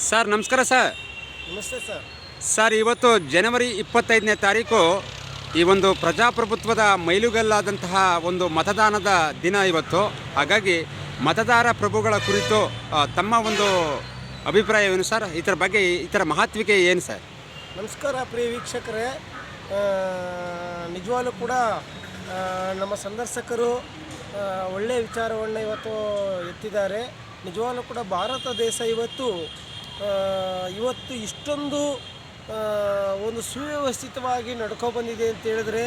Sir ನಮಸ್ಕಾರ sir. ನಮಸ್ತೆ sir. Sir ಇವತ್ತು ಜನವರಿ 25ನೇ ತಾರೀಕು ಈ ಒಂದು ಪ್ರಜಾಪ್ರಭುತ್ವದ ಮೈಲುಗಲ್ಲಾದಂತಹ ಒಂದು ಮತದಾನದ ದಿನ ಇವತ್ತು. ಹಾಗಾಗಿ ಮತದಾರ ಪ್ರಭುಗಳ ಕುರಿತು ತಮ್ಮ ಒಂದು ಅಭಿಪ್ರಾಯವೇನು ಸರ್? ಇದರ ಬಗ್ಗೆ ಇದರ ಮಹತ್ವಿಕೆ ಏನು ಸರ್? ನಮಸ್ಕಾರ ಪ್ರಿಯ ವೀಕ್ಷಕರೇ. ನಿಜವಾಗ್ಲೂ ಕೂಡ ನಮ್ಮ ಸಂದರ್ಶಕರು ಒಳ್ಳೆಯ ವಿಚಾರವನ್ನು ಇವತ್ತು ಎತ್ತಿದ್ದಾರೆ. ನಿಜವಾಗ್ಲೂ ಕೂಡ ಭಾರತ ದೇಶ ಇವತ್ತು ಇಷ್ಟೊಂದು ಒಂದು ಸುವ್ಯವಸ್ಥಿತವಾಗಿ ನಡ್ಕೊಬಂದಿದೆ ಅಂತ ಹೇಳಿದ್ರೆ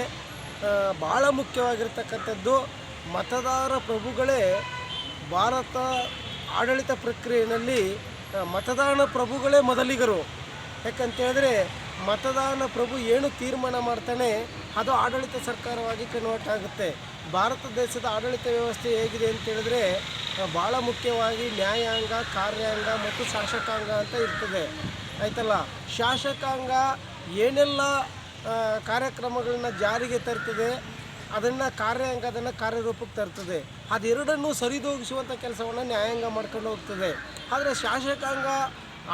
ಭಾಳ ಮುಖ್ಯವಾಗಿರ್ತಕ್ಕಂಥದ್ದು ಮತದಾರ ಪ್ರಭುಗಳೇ. ಭಾರತ ಆಡಳಿತ ಪ್ರಕ್ರಿಯೆಯಲ್ಲಿ ಮತದಾನ ಪ್ರಭುಗಳೇ ಮೊದಲಿಗರು. ಯಾಕಂತೇಳಿದ್ರೆ ಮತದಾನ ಪ್ರಭು ಏನು ತೀರ್ಮಾನ ಮಾಡ್ತಾನೆ ಅದು ಆಡಳಿತ ಸರ್ಕಾರವಾಗಿ ಕನ್ವರ್ಟ್ ಆಗುತ್ತೆ. ಭಾರತ ದೇಶದ ಆಡಳಿತ ವ್ಯವಸ್ಥೆ ಹೇಗಿದೆ ಅಂತೇಳಿದ್ರೆ ಭಾಳ ಮುಖ್ಯವಾಗಿ ನ್ಯಾಯಾಂಗ, ಕಾರ್ಯಾಂಗ ಮತ್ತು ಶಾಸಕಾಂಗ ಅಂತ ಇರ್ತದೆ, ಆಯ್ತಲ್ಲ. ಶಾಸಕಾಂಗ ಏನೆಲ್ಲ ಕಾರ್ಯಕ್ರಮಗಳನ್ನ ಜಾರಿಗೆ ತರ್ತದೆ ಅದನ್ನು ಕಾರ್ಯಾಂಗ ಅದನ್ನು ಕಾರ್ಯರೂಪಕ್ಕೆ ತರ್ತದೆ. ಅದೆರಡನ್ನೂ ಸರಿದೂಗಿಸುವಂಥ ಕೆಲಸವನ್ನು ನ್ಯಾಯಾಂಗ ಮಾಡ್ಕೊಂಡು ಹೋಗ್ತದೆ. ಆದರೆ ಶಾಸಕಾಂಗ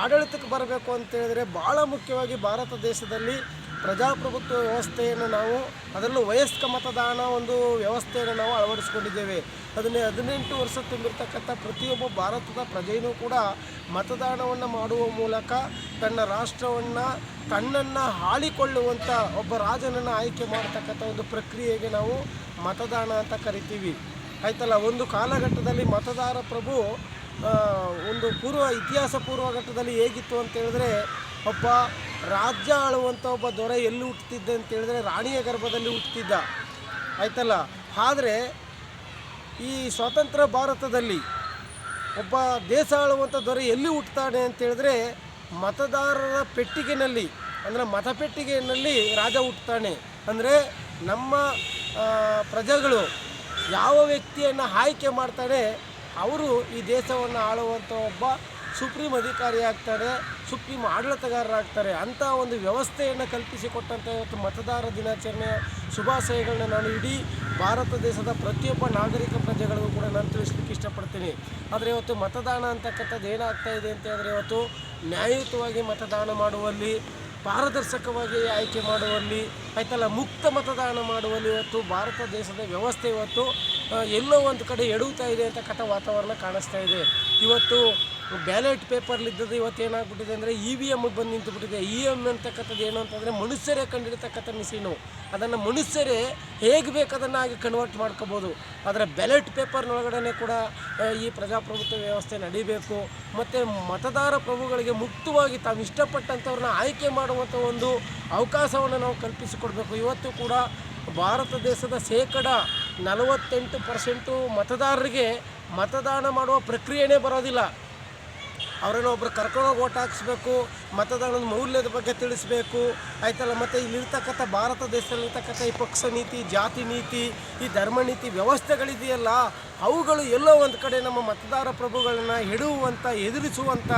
ಆಡಳಿತಕ್ಕೆ ಬರಬೇಕು ಅಂತೇಳಿದರೆ ಭಾಳ ಮುಖ್ಯವಾಗಿ ಭಾರತ ದೇಶದಲ್ಲಿ ಪ್ರಜಾಪ್ರಭುತ್ವ ವ್ಯವಸ್ಥೆಯನ್ನು ನಾವು ಅದರಲ್ಲೂ ವಯಸ್ಕ ಮತದಾನ ಒಂದು ವ್ಯವಸ್ಥೆಯನ್ನು ನಾವು ಅಳವಡಿಸ್ಕೊಂಡಿದ್ದೇವೆ. 18 ವರ್ಷ ತುಂಬಿರ್ತಕ್ಕಂಥ ಪ್ರತಿಯೊಬ್ಬ ಭಾರತದ ಪ್ರಜೆಯೂ ಕೂಡ ಮತದಾನವನ್ನು ಮಾಡುವ ಮೂಲಕ ತನ್ನ ರಾಷ್ಟ್ರವನ್ನು ತನ್ನನ್ನು ಆಳಿಕೊಳ್ಳುವಂಥ ಒಬ್ಬ ರಾಜನನ್ನು ಆಯ್ಕೆ ಮಾಡ್ತಕ್ಕಂಥ ಒಂದು ಪ್ರಕ್ರಿಯೆಗೆ ನಾವು ಮತದಾನ ಅಂತ ಕರಿತೀವಿ, ಆಯ್ತಲ್ಲ. ಒಂದು ಕಾಲಘಟ್ಟದಲ್ಲಿ ಮತದಾರ ಪ್ರಭು ಒಂದು ಇತಿಹಾಸ ಪೂರ್ವ ಘಟ್ಟದಲ್ಲಿ ಹೇಗಿತ್ತು ಅಂತ ಹೇಳಿದ್ರೆ ಒಬ್ಬ ರಾಜ್ಯ ಆಳುವಂಥ ಒಬ್ಬ ದೊರೆ ಎಲ್ಲಿ ಹುಟ್ಟುತ್ತಿದ್ದ ಅಂತ ಹೇಳಿದ್ರೆ ರಾಣಿಯ ಗರ್ಭದಲ್ಲಿ ಹುಟ್ಟುತ್ತಿದ್ದ, ಆಯ್ತಲ್ಲ. ಆದರೆ ಈ ಸ್ವತಂತ್ರ ಭಾರತದಲ್ಲಿ ಒಬ್ಬ ದೇಶ ಆಳುವಂಥ ದೊರೆ ಎಲ್ಲಿ ಹುಟ್ಟುತ್ತಾನೆ ಅಂತ ಹೇಳಿದ್ರೆ ಮತದಾರರ ಪೆಟ್ಟಿಗೆನಲ್ಲಿ, ಅಂದರೆ ಮತಪೆಟ್ಟಿಗೆಯಲ್ಲಿ ರಾಜ ಹುಟ್ಟುತ್ತಾನೆ. ಅಂದರೆ ನಮ್ಮ ಪ್ರಜೆಗಳು ಯಾವ ವ್ಯಕ್ತಿಯನ್ನು ಆಯ್ಕೆ ಮಾಡ್ತಾನೆ ಅವರು ಈ ದೇಶವನ್ನು ಆಳುವಂಥ ಒಬ್ಬ ಸುಪ್ರೀಂ ಅಧಿಕಾರಿ ಆಗ್ತಾರೆ, ಸುಪ್ರೀಂ ಆಡಳಿತಗಾರರಾಗ್ತಾರೆ. ಅಂಥ ಒಂದು ವ್ಯವಸ್ಥೆಯನ್ನು ಕಲ್ಪಿಸಿಕೊಟ್ಟಂಥ ಇವತ್ತು ಮತದಾರ ದಿನಾಚರಣೆಯ ಶುಭಾಶಯಗಳನ್ನ ನಾನು ಇಡೀ ಭಾರತ ದೇಶದ ಪ್ರತಿಯೊಬ್ಬ ನಾಗರಿಕ ಪ್ರಜೆಗಳಿಗೂ ಕೂಡ ನಾನು ತಿಳಿಸ್ಲಿಕ್ಕೆ ಇಷ್ಟಪಡ್ತೀನಿ. ಆದರೆ ಇವತ್ತು ಮತದಾನ ಅಂತಕ್ಕಂಥದ್ದು ಏನಾಗ್ತಾ ಇದೆ ಅಂತ ಹೇಳಿದ್ರೆ ಇವತ್ತು ನ್ಯಾಯಯುತವಾಗಿ ಮತದಾನ ಮಾಡುವಲ್ಲಿ, ಪಾರದರ್ಶಕವಾಗಿ ಆಯ್ಕೆ ಮಾಡುವಲ್ಲಿ, ಆಯ್ತಲ್ಲ, ಮುಕ್ತ ಮತದಾನ ಮಾಡುವಲ್ಲಿ ಇವತ್ತು ಭಾರತ ದೇಶದ ವ್ಯವಸ್ಥೆ ಇವತ್ತು ಎಲ್ಲೋ ಒಂದು ಕಡೆ ಎಡುತ್ತಾ ಇದೆ ಅಂತಕ್ಕಂಥ ವಾತಾವರಣ ಕಾಣಿಸ್ತಾ ಇದೆ. ಇವತ್ತು ಬ್ಯಾಲೆಟ್ ಪೇಪರ್ಲಿದ್ದದ್ದು ಇವತ್ತು ಏನಾಗ್ಬಿಟ್ಟಿದೆ ಅಂದರೆ EVM ಬಂದು ನಿಂತುಬಿಟ್ಟಿದೆ. EVM ಅಂತಕ್ಕಂಥದ್ದು ಏನು ಅಂತಂದರೆ ಮನುಷ್ಯರೇ ಕಂಡಿಡ್ತಕ್ಕಂಥ ಮಿಷಿನು. ಅದನ್ನು ಮನುಷ್ಯರೇ ಹೇಗೆ ಬೇಕಾದನ್ನು ಆಗಿ ಕನ್ವರ್ಟ್ ಮಾಡ್ಕೋಬೋದು. ಆದರೆ ಬ್ಯಾಲೆಟ್ ಪೇಪರ್ನೊಳಗಡೆ ಕೂಡ ಈ ಪ್ರಜಾಪ್ರಭುತ್ವ ವ್ಯವಸ್ಥೆ ನಡೀಬೇಕು. ಮತ್ತು ಮತದಾರ ಪ್ರಭುಗಳಿಗೆ ಮುಕ್ತವಾಗಿ ತಾವು ಇಷ್ಟಪಟ್ಟಂಥವ್ರನ್ನ ಆಯ್ಕೆ ಮಾಡುವಂಥ ಒಂದು ಅವಕಾಶವನ್ನು ನಾವು ಕಲ್ಪಿಸಿಕೊಡ್ಬೇಕು. ಇವತ್ತು ಕೂಡ ಭಾರತ ದೇಶದ 48% ಮತದಾರರಿಗೆ ಮತದಾನ ಮಾಡುವ ಪ್ರಕ್ರಿಯೆನೇ ಬರೋದಿಲ್ಲ. ಅವರನ್ನು ಒಬ್ಬರು ಕರ್ಕೊಂಡೋಗಿ ಓಟ್ ಹಾಕಿಸ್ಬೇಕು, ಮತದಾನದ ಮೌಲ್ಯದ ಬಗ್ಗೆ ತಿಳಿಸ್ಬೇಕು, ಆಯ್ತಲ್ಲ. ಮತ್ತು ಇಲ್ಲಿರ್ತಕ್ಕಂಥ ಭಾರತ ದೇಶದಲ್ಲಿರ್ತಕ್ಕಂಥ ಈ ಪಕ್ಷ ನೀತಿ, ಜಾತಿ ನೀತಿ, ಈ ಧರ್ಮ ನೀತಿ ವ್ಯವಸ್ಥೆಗಳಿದೆಯಲ್ಲ ಅವುಗಳು ಎಲ್ಲೋ ಒಂದು ಕಡೆ ನಮ್ಮ ಮತದಾರ ಪ್ರಭುಗಳನ್ನು ಹಿಡುವಂಥ, ಎದುರಿಸುವಂಥ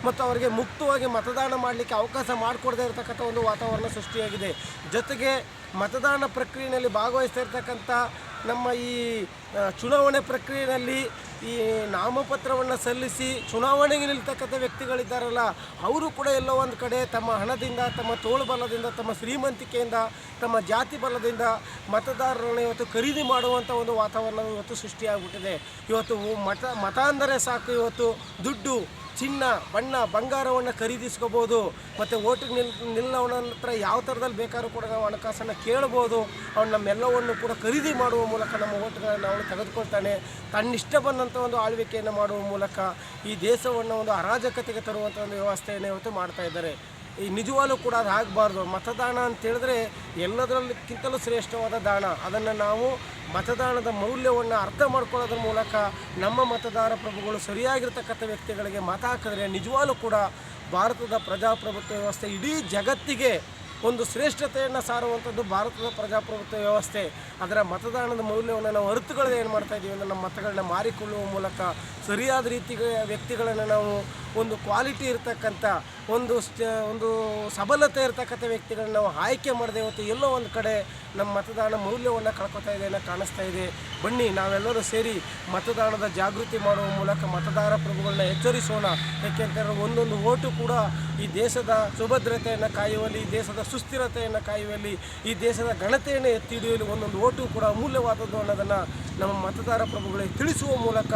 ಮತ್ತು ಅವರಿಗೆ ಮುಕ್ತವಾಗಿ ಮತದಾನ ಮಾಡಲಿಕ್ಕೆ ಅವಕಾಶ ಮಾಡಿಕೊಡದೇ ಇರತಕ್ಕಂಥ ಒಂದು ವಾತಾವರಣ ಸೃಷ್ಟಿಯಾಗಿದೆ. ಜೊತೆಗೆ ಮತದಾನ ಪ್ರಕ್ರಿಯೆಯಲ್ಲಿ ಭಾಗವಹಿಸ್ತಾ ಇರ್ತಕ್ಕಂಥ ನಮ್ಮ ಈ ಚುನಾವಣೆ ಪ್ರಕ್ರಿಯೆಯಲ್ಲಿ ಈ ನಾಮಪತ್ರವನ್ನು ಸಲ್ಲಿಸಿ ಚುನಾವಣೆಗೆ ನಿಲ್ತಕ್ಕಂಥ ವ್ಯಕ್ತಿಗಳಿದ್ದಾರಲ್ಲ ಅವರು ಕೂಡ ಎಲ್ಲೋ ಒಂದು ಕಡೆ ತಮ್ಮ ಹಣದಿಂದ, ತಮ್ಮ ತೋಳು ಬಲದಿಂದ, ತಮ್ಮ ಶ್ರೀಮಂತಿಕೆಯಿಂದ, ತಮ್ಮ ಜಾತಿ ಬಲದಿಂದ ಮತದಾರರನ್ನು ಇವತ್ತು ಖರೀದಿ ಮಾಡುವಂಥ ಒಂದು ವಾತಾವರಣ ಇವತ್ತು ಸೃಷ್ಟಿಯಾಗ್ಬಿಟ್ಟಿದೆ. ಇವತ್ತು ಮತ ಅಂದರೆ ಸಾಕು, ಇವತ್ತು ದುಡ್ಡು, ಚಿನ್ನ, ಬಣ್ಣ, ಬಂಗಾರವನ್ನು ಖರೀದಿಸ್ಕೋಬೋದು. ಮತ್ತು ಓಟಿಗೆ ನಿಲ್ಲವನ ಹತ್ರ ಯಾವ ಥರದಲ್ಲಿ ಬೇಕಾದ್ರೂ ಕೂಡ ನಾವು ಹಣಕಾಸನ್ನು ಕೇಳ್ಬೋದು. ಅವನು ನಮ್ಮೆಲ್ಲವನ್ನು ಕೂಡ ಖರೀದಿ ಮಾಡುವ ಮೂಲಕ ನಮ್ಮ ಓಟ್ಗಳನ್ನು ಅವನು ತೆಗೆದುಕೊಳ್ತಾನೆ. ತನ್ನಿಷ್ಟ ಬಂದಂಥ ಒಂದು ಆಳ್ವಿಕೆಯನ್ನು ಮಾಡುವ ಮೂಲಕ ಈ ದೇಶವನ್ನು ಒಂದು ಅರಾಜಕತೆಗೆ ತರುವಂಥ ಒಂದು ವ್ಯವಸ್ಥೆಯನ್ನು ಇವತ್ತು ಮಾಡ್ತಾ ಇದ್ದಾರೆ. ಈ ನಿಜವಾಗ್ಲೂ ಕೂಡ ಅದು ಆಗಬಾರ್ದು. ಮತದಾನ ಅಂತೇಳಿದ್ರೆ ಎಲ್ಲದರಲ್ಲಿಕ್ಕಿಂತಲೂ ಶ್ರೇಷ್ಠವಾದ ದಾನ. ಅದನ್ನು ನಾವು ಮತದಾನದ ಮೌಲ್ಯವನ್ನು ಅರ್ಥ ಮಾಡ್ಕೊಳ್ಳೋದ್ರ ಮೂಲಕ ನಮ್ಮ ಮತದಾರ ಪ್ರಭುಗಳು ಸರಿಯಾಗಿರ್ತಕ್ಕಂಥ ವ್ಯಕ್ತಿಗಳಿಗೆ ಮತ ಹಾಕಿದ್ರೆ ನಿಜವಾಗ್ಲೂ ಕೂಡ ಭಾರತದ ಪ್ರಜಾಪ್ರಭುತ್ವ ವ್ಯವಸ್ಥೆ ಇಡೀ ಜಗತ್ತಿಗೆ ಒಂದು ಶ್ರೇಷ್ಠತೆಯನ್ನು ಸಾರುವಂಥದ್ದು ಭಾರತದ ಪ್ರಜಾಪ್ರಭುತ್ವ ವ್ಯವಸ್ಥೆ. ಅದರ ಮತದಾನದ ಮೌಲ್ಯವನ್ನು ನಾವು ಅರ್ಥಗಳೇ ಏನು ಮಾಡ್ತಾಯಿದ್ದೀವಿ ಅಂದರೆ ನಮ್ಮ ಮತಗಳನ್ನ ಮಾರಿಕೊಳ್ಳುವ ಮೂಲಕ ಸರಿಯಾದ ರೀತಿಗೆ ವ್ಯಕ್ತಿಗಳನ್ನು ನಾವು ಒಂದು ಕ್ವಾಲಿಟಿ ಇರ್ತಕ್ಕಂಥ ಒಂದು ಸಬಲತೆ ಇರ್ತಕ್ಕಂಥ ವ್ಯಕ್ತಿಗಳನ್ನ ನಾವು ಆಯ್ಕೆ ಮಾಡದೆ ಇವತ್ತು ಎಲ್ಲೋ ಒಂದು ಕಡೆ ನಮ್ಮ ಮತದಾನ ಮೌಲ್ಯವನ್ನು ಕಳ್ಕೊತಾ ಇದೆ ಅನ್ನೋ ಕಾಣಿಸ್ತಾ ಇದೆ. ಬನ್ನಿ ನಾವೆಲ್ಲರೂ ಸೇರಿ ಮತದಾನದ ಜಾಗೃತಿ ಮಾಡುವ ಮೂಲಕ ಮತದಾರ ಪ್ರಭುಗಳನ್ನ ಎಚ್ಚರಿಸೋಣ. ಏಕೆಂತಂದರೆ ಒಂದೊಂದು ಓಟು ಕೂಡ ಈ ದೇಶದ ಸುಭದ್ರತೆಯನ್ನು ಕಾಯುವಲ್ಲಿ, ಈ ದೇಶದ ಸುಸ್ಥಿರತೆಯನ್ನು ಕಾಯುವಲ್ಲಿ, ಈ ದೇಶದ ಘನತೆಯನ್ನು ಎತ್ತಿ ಹಿಡಿಯುವಲ್ಲಿ ಒಂದೊಂದು ಓಟು ಕೂಡ ಅಮೂಲ್ಯವಾದದ್ದು ಅನ್ನೋದನ್ನು ನಮ್ಮ ಮತದಾರ ಪ್ರಭುಗಳಿಗೆ ತಿಳಿಸುವ ಮೂಲಕ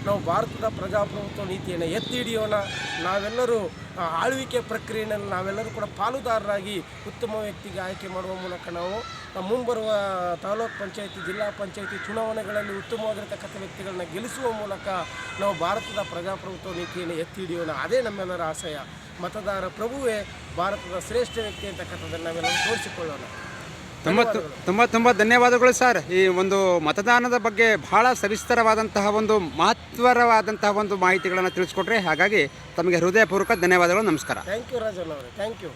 ನಾವು ಭಾರತದ ಪ್ರಜಾಪ್ರಭುತ್ವ ನೀತಿಯನ್ನು ಎತ್ತಿ ಹಿಡಿಯೋಣ. ನಾವೆಲ್ಲರೂ ಆಳ್ವಿಕೆ ಪ್ರಕ್ರಿಯೆಯಲ್ಲಿ ನಾವೆಲ್ಲರೂ ಕೂಡ ಪಾಲುದಾರರಾಗಿ ಉತ್ತಮ ವ್ಯಕ್ತಿಗೆ ಆಯ್ಕೆ ಮಾಡುವ ಮೂಲಕ ನಾವು ಮುಂಬರುವ ತಾಲೂಕು ಪಂಚಾಯತಿ, ಜಿಲ್ಲಾ ಪಂಚಾಯತಿ ಚುನಾವಣೆಗಳಲ್ಲಿ ಉತ್ತಮವಾಗಿರ್ತಕ್ಕಂಥ ವ್ಯಕ್ತಿಗಳನ್ನ ಗೆಲ್ಲಿಸುವ ಮೂಲಕ ನಾವು ಭಾರತದ ಪ್ರಜಾಪ್ರಭುತ್ವ ನೀತಿಯನ್ನು ಎತ್ತಿ ಹಿಡಿಯೋಣ. ಅದೇ ನಮ್ಮೆಲ್ಲರ ಆಶಯ. ಮತದಾರ ಪ್ರಭುವೇ ಭಾರತದ ಶ್ರೇಷ್ಠ ವ್ಯಕ್ತಿ ಅಂತಕ್ಕಂಥದ್ದನ್ನು ನಾವೆಲ್ಲರೂ ತೋರಿಸಿಕೊಳ್ಳೋಣ. ತುಂಬ ಧನ್ಯವಾದಗಳು ಸರ್. ಈ ಒಂದು ಮತದಾನದ ಬಗ್ಗೆ ಬಹಳ ಸವಿಸ್ತರವಾದಂತಹ ಒಂದು ಮಹತ್ವರವಾದಂತಹ ಒಂದು ಮಾಹಿತಿಗಳನ್ನು ತಿಳಿಸ್ಕೊಟ್ರೆ. ಹಾಗಾಗಿ ತಮಗೆ ಹೃದಯಪೂರ್ವಕ ಧನ್ಯವಾದಗಳು. ನಮಸ್ಕಾರ. ಥ್ಯಾಂಕ್ ಯು ರಾಜಣ್ಣ ಅವರೇ, ಥ್ಯಾಂಕ್ ಯು.